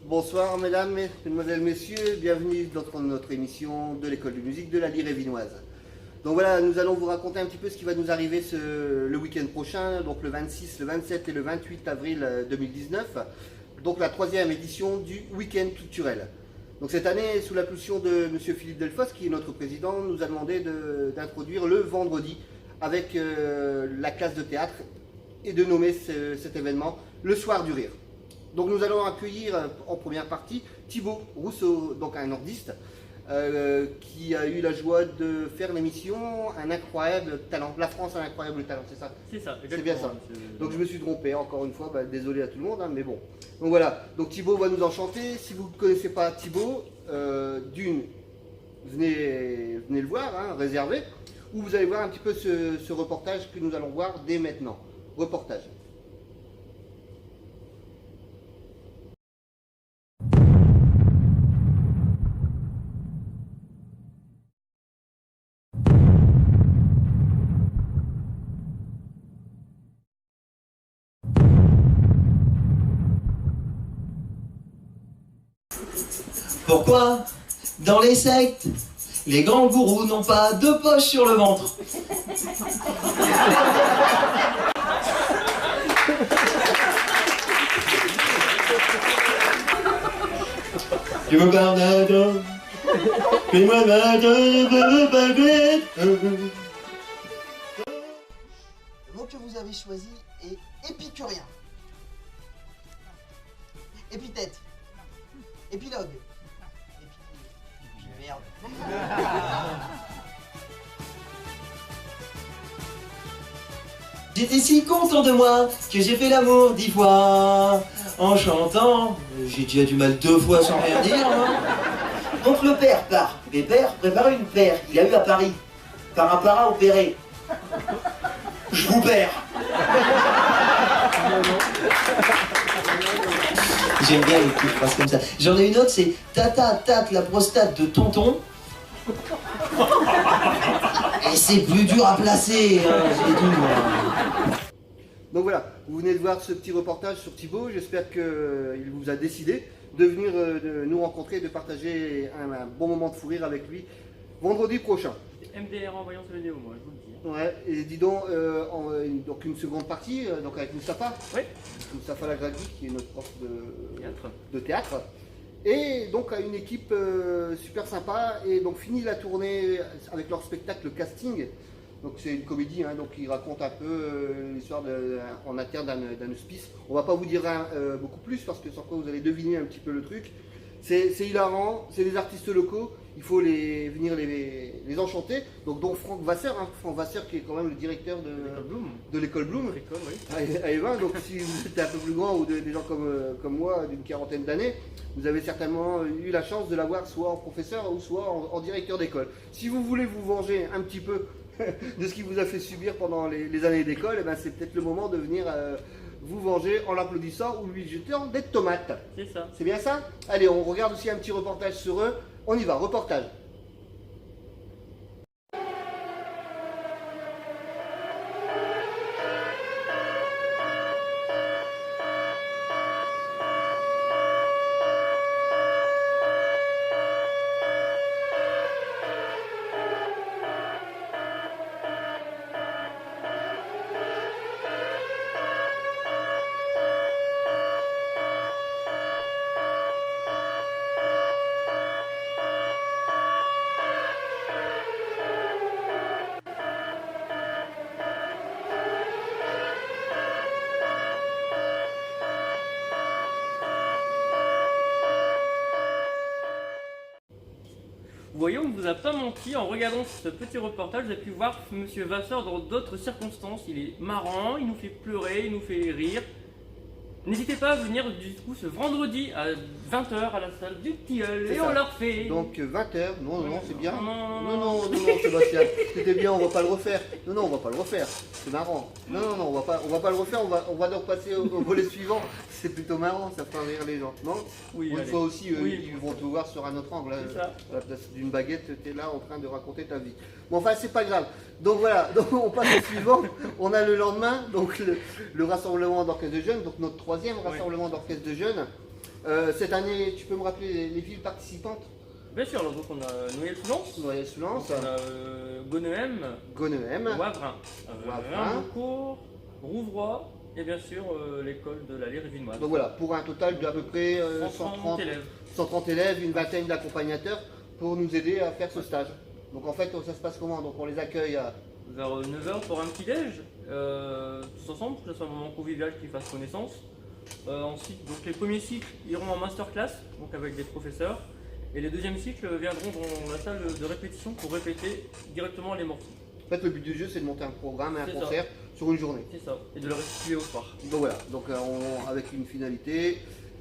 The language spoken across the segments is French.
Bonsoir mesdames, mesdemoiselles, messieurs, bienvenue dans notre émission de l'école de musique de la Lyre Évinoise. Donc voilà, nous allons vous raconter un petit peu ce qui va nous arriver le week-end prochain, donc le 26, le 27 et le 28 avril 2019, donc la 3e édition du week-end culturel. Donc cette année, sous l'impulsion de M. Philippe Delfosse, qui est notre président, nous a demandé d'introduire le vendredi avec la classe de théâtre et de nommer cet événement le Soir du Rire. Donc nous allons accueillir en première partie Thibaut Rousseau, donc un nordiste, qui a eu la joie de faire l'émission Un incroyable talent. La France a un incroyable talent, c'est ça? C'est ça, c'est bien ça. Donc je me suis trompé, encore une fois, désolé à tout le monde, hein, mais bon. Donc voilà, donc Thibaut va nous enchanter. Si vous ne connaissez pas Thibaut, venez le voir, hein, réservé, où vous allez voir un petit peu ce reportage que nous allons voir dès maintenant. Reportage. Pourquoi, dans les sectes, les grands gourous n'ont pas de poche sur le ventre? Je me pardonne, fais-moi le mot que vous avez choisi est épicurien. Épithète. Épilogue. Merde. J'étais si content de moi que j'ai fait l'amour 10 fois en chantant. J'ai déjà du mal 2 fois sans rien dire. Hein. Donc le père part. Pépère prépare une paire qu'il a eu à Paris par un para opéré. Je vous perds. J'aime bien les petites phrases comme ça. J'en ai une autre, c'est tata tâte la prostate de tonton. Et c'est plus dur à placer, hein, j'ai tout. Donc voilà, vous venez de voir ce petit reportage sur Thibaut. J'espère qu'il vous a décidé de venir nous rencontrer, de partager un bon moment de fou rire avec lui vendredi prochain. MDR en voyant ce vidéo, moi, je vous le dis. Ouais, et dis donc, donc une seconde partie, donc avec Moustapha. Oui. Moustapha Lagradi, qui est notre prof de théâtre. Et donc à une équipe super sympa, et donc fini la tournée avec leur spectacle Casting. Donc c'est une comédie, hein, donc ils racontent un peu l'histoire en interne d'un hospice. On va pas vous dire beaucoup plus parce que sans quoi vous allez deviner un petit peu le truc. C'est hilarant, c'est des artistes locaux, il faut venir les enchanter. Donc dont Franck Vasseur, hein, Franck Vasseur qui est quand même le directeur de l'école Bloom à Évin. Donc si vous êtes un peu plus grand ou des gens comme moi d'une quarantaine d'années, vous avez certainement eu la chance de l'avoir soit en professeur ou soit en directeur d'école. Si vous voulez vous venger un petit peu de ce qu'il vous a fait subir pendant les années d'école, eh ben, c'est peut-être le moment de venir vous venger en l'applaudissant ou lui jetant des tomates. C'est ça. C'est bien ça? Allez, on regarde aussi un petit reportage sur eux. On y va, reportage. Voyons, on ne vous a pas menti, en regardant ce petit reportage, vous avez pu voir M. Vasseur dans d'autres circonstances. Il est marrant, il nous fait pleurer, il nous fait rire. N'hésitez pas à venir du coup ce vendredi à 20 h à la salle du Tilleul et on leur fait. Donc 20 h, non, c'est bien. Non, Sébastien, c'était bien, on va pas le refaire. Non, on va pas le refaire. C'est marrant. Non, on va pas le refaire. On va donc passer au volet suivant. C'est plutôt marrant, ça fera rire les gens. Non? Oui. Une allez. fois aussi, Oui. ils vont te voir sur un autre angle. Là, C'est ça. à la place d'une baguette, tu es là en train de raconter ta vie. Bon, enfin, c'est pas grave. Donc voilà, donc, on passe au suivant. On a le lendemain, donc le rassemblement d'orchestre de jeunes, donc notre 3e rassemblement d'orchestre de jeunes. Cette année, tu peux me rappeler les villes participantes? Bien sûr, alors, donc on a Noyelles-sous-Lens, Noyelles-Sous-Lens, on a Gonehem, Gonehem, Wavrin, Wavrin. Rimbaud-Court, Rouvroy et bien sûr l'école de la Lyre et Vinoise. Donc voilà, pour un total d'à peu près 130 élèves. 130 élèves, une vingtaine d'accompagnatateurs pour nous aider à faire ce stage. Donc en fait, ça se passe comment? Donc on les accueille à... Vers 9h pour un petit déj, tous ensemble, que ce soit un moment convivial qui fasse connaissance. Ensuite, donc les premiers cycles iront en masterclass, donc avec des professeurs. Et les deuxièmes cycles viendront dans la salle de répétition pour répéter directement les morceaux. En fait, le but du jeu, c'est de monter un programme et un C'est concert sur une journée. C'est ça, et de le restituer au soir. Donc voilà, donc avec une finalité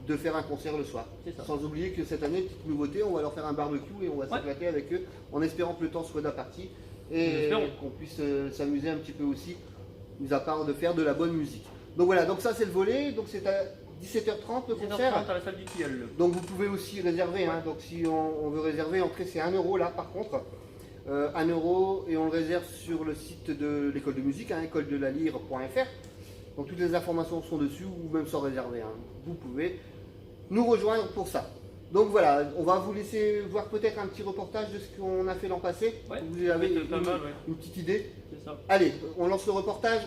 de faire un concert le soir. C'est ça. Sans oublier que cette année, petite nouveauté, on va leur faire un barbecue et on va s'éclater avec eux en espérant que le temps soit d'imparti et qu'on puisse s'amuser un petit peu aussi, mis à part de faire de la bonne musique. Donc voilà, donc ça c'est le volet, donc c'est à 17h30 le concert. 17h30 à la salle du Tilleul. Donc vous pouvez aussi réserver, hein, donc si on veut réserver, l'entrée c'est 1 € là par contre. 1 € et on le réserve sur le site de l'école de musique, hein, écoledelalire.fr. Donc toutes les informations sont dessus ou même sans réserver. Hein. Vous pouvez nous rejoindre pour ça. Donc voilà, on va vous laisser voir peut-être un petit reportage de ce qu'on a fait l'an passé. Ouais, vous avez pas mal, une petite idée. C'est ça. Allez, on lance le reportage.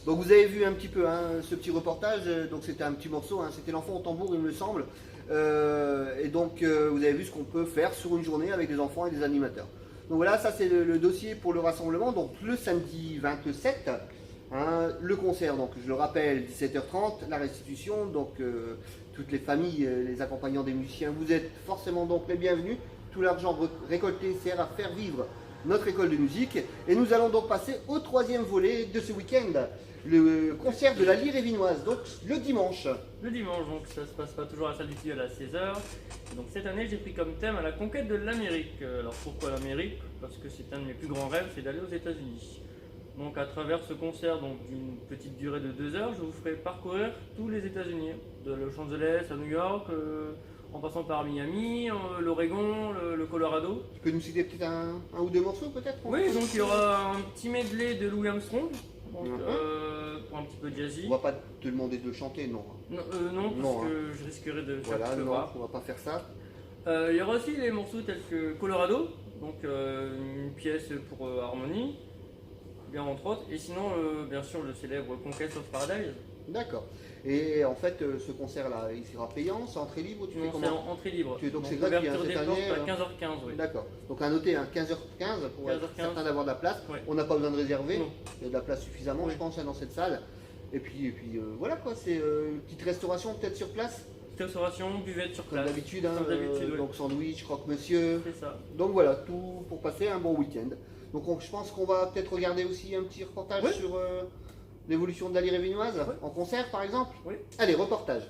Donc vous avez vu un petit peu hein, ce petit reportage, donc c'était un petit morceau, hein, c'était l'enfant au tambour il me semble, et donc vous avez vu ce qu'on peut faire sur une journée avec des enfants et des animateurs. Donc voilà, ça c'est le dossier pour le rassemblement, donc le samedi 27, hein, le concert, donc je le rappelle 17h30, la restitution, donc toutes les familles, les accompagnants des musiciens, vous êtes forcément donc les bienvenus, tout l'argent récolté sert à faire vivre notre école de musique, et nous allons donc passer au troisième volet de ce week-end. Le concert de la Lyre et Vinoise, donc le dimanche. Le dimanche, donc ça se passe pas toujours à la salle du Tilleul à 16h. Donc cette année, j'ai pris comme thème à la conquête de l'Amérique. Alors pourquoi l'Amérique? Parce que c'est un de mes plus grands rêves, c'est d'aller aux États-Unis. Donc à travers ce concert d'une petite durée de 2 heures, je vous ferai parcourir tous les États-Unis, de Los Angeles à New York, en passant par Miami, l'Oregon, le Colorado. Tu peux nous citer peut-être un ou deux morceaux peut-être? Oui, donc il y aura un petit medley de Louis Armstrong. Donc, pour un petit peu jazzy. On va pas te demander de chanter, non. Non, parce que je risquerais de faire pleuvoir. On va pas faire ça. Il y aura aussi des morceaux tels que Colorado, donc une pièce pour harmonie, bien entre autres, et sinon bien sûr le célèbre Conquest of Paradise. D'accord. Et en fait, ce concert-là, il sera payant, c'est entrée libre ou tu fais comment? C'est entrée libre. Donc c'est gratuit hein, cette année. À 15h15, oui. D'accord. Donc à noter, hein, 15h15 pour être certain d'avoir de la place. Ouais. On n'a pas besoin de réserver. Non. Il y a de la place suffisamment, je pense, dans cette salle. Et puis voilà quoi, c'est une petite restauration peut-être sur place. Restauration, buvette sur place. Comme d'habitude, hein, oui. donc sandwich, croque-monsieur. C'est ça. Donc voilà, tout pour passer un bon week-end. Donc je pense qu'on va peut-être regarder aussi un petit reportage sur l'évolution de la Lyre et Vinoise, en concert par exemple. Oui. Allez, reportage.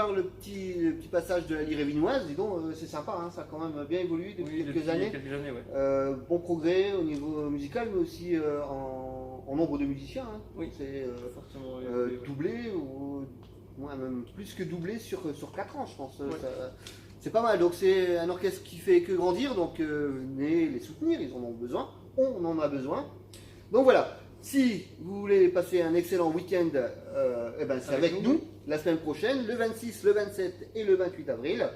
voir le petit passage de la lyre évinoise, dis donc, c'est sympa, hein, ça a quand même bien évolué depuis quelques années. Ouais. Bon progrès au niveau musical, mais aussi en nombre de musiciens. Hein. Oui. C'est Fortement doublé, ou même plus que doublé sur 4 ans, je pense. Ouais. C'est pas mal, donc c'est un orchestre qui fait que grandir, donc venez les soutenir, ils en ont besoin, on en a besoin. Donc voilà, si vous voulez passer un excellent week-end, c'est avec nous, la semaine prochaine, le 26, le 27 et le 28 avril.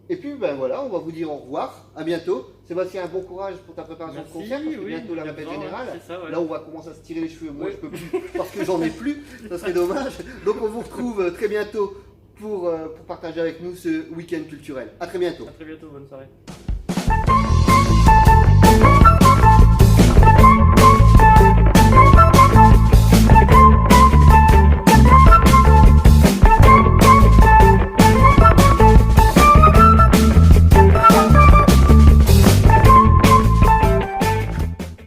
Et puis voilà, on va vous dire au revoir, à bientôt. Sébastien, un bon courage pour ta préparation de concert, parce que bientôt la répète générale. Ça, ouais. Là, on va commencer à se tirer les cheveux, moi je peux plus, parce que j'en ai plus, ça serait dommage. Donc on vous retrouve très bientôt pour partager avec nous ce week-end culturel. A très bientôt. À très bientôt, bonne soirée.